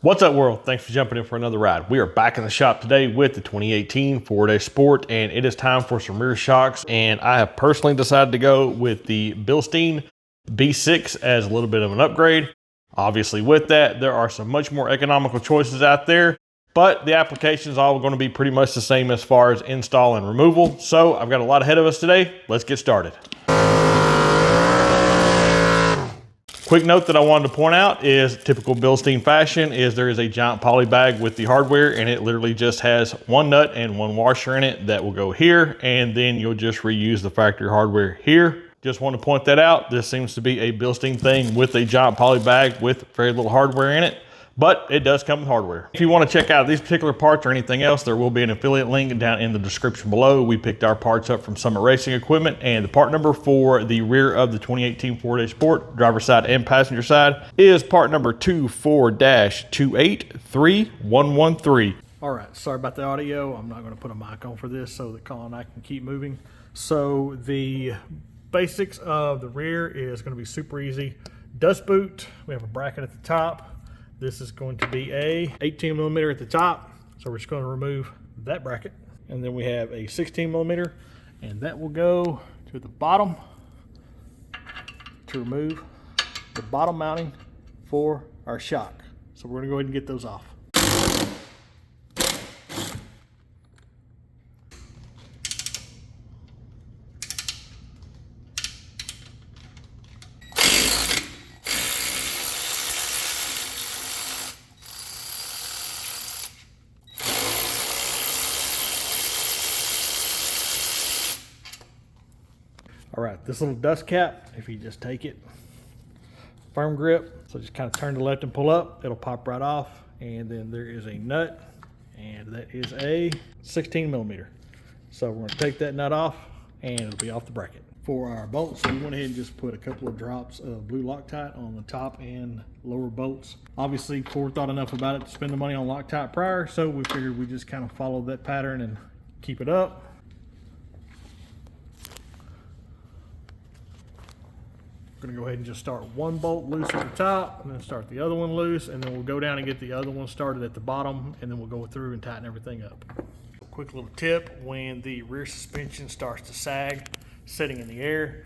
What's up, world? Thanks for jumping in for another ride. We are back in the shop today with the 2018 Ford Sport, and it is time for some rear shocks. And I have personally decided to go with the Bilstein B6 as a little bit of an upgrade. Obviously with that, there are some much more economical choices out there, but the application is all going to be pretty much the same as far as install and removal. So I've got a lot ahead of us today. Let's get started. Quick note that I wanted to point out is typical Bilstein fashion is there is a giant poly bag with the hardware, and it literally just has one nut and one washer in it that will go here, and then you'll just reuse the factory hardware here. Just want to point that out. This seems to be a Bilstein thing with a giant poly bag with very little hardware in it, but it does come with hardware. If you want to check out these particular parts or anything else, there will be an affiliate link down in the description below. We picked our parts up from Summit Racing Equipment, and the part number for the rear of the 2018 Ford Sport, driver side and passenger side, is part number 24-283113. All right, sorry about the audio. I'm not going to put a mic on for this so that Colin and I can keep moving. So the basics of the rear is going to be super easy. Dust boot, we have a bracket at the top. This is going to be a 18 millimeter at the top. So we're just going to remove that bracket. And then we have a 16 millimeter, and that will go to the bottom to remove the bottom mounting for our shock. So we're going to go ahead and get those off. All right, this little dust cap, if you just take it, firm grip, so just kind of turn to the left and pull up, it'll pop right off. And then there is a nut, and that is a 16 millimeter. So we're gonna take that nut off, and it'll be off the bracket. For our bolts, we went ahead and just put a couple of drops of blue Loctite on the top and lower bolts. Obviously, Ford thought enough about it to spend the money on Loctite prior, so we figured we just kind of follow that pattern and keep it up. We're gonna go ahead and just start one bolt loose at the top, and then start the other one loose, and then we'll go down and get the other one started at the bottom, and then we'll go through and tighten everything up. Quick little tip: when the rear suspension starts to sag, sitting in the air,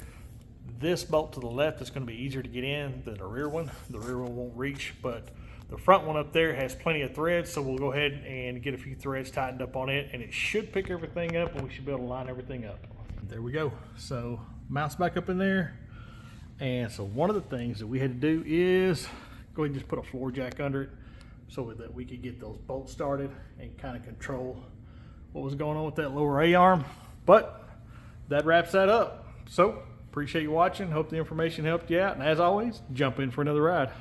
this bolt to the left is going to be easier to get in than the rear one. The rear one won't reach, but the front one up there has plenty of threads, so we'll go ahead and get a few threads tightened up on it, and it should pick everything up, and we should be able to line everything up. There we go. So mounts back up in there. And so one of the things that we had to do is go ahead and just put a floor jack under it so that we could get those bolts started and kind of control what was going on with that lower A-arm. But that wraps that up. So appreciate you watching. Hope the information helped you out. And as always, jump in for another ride.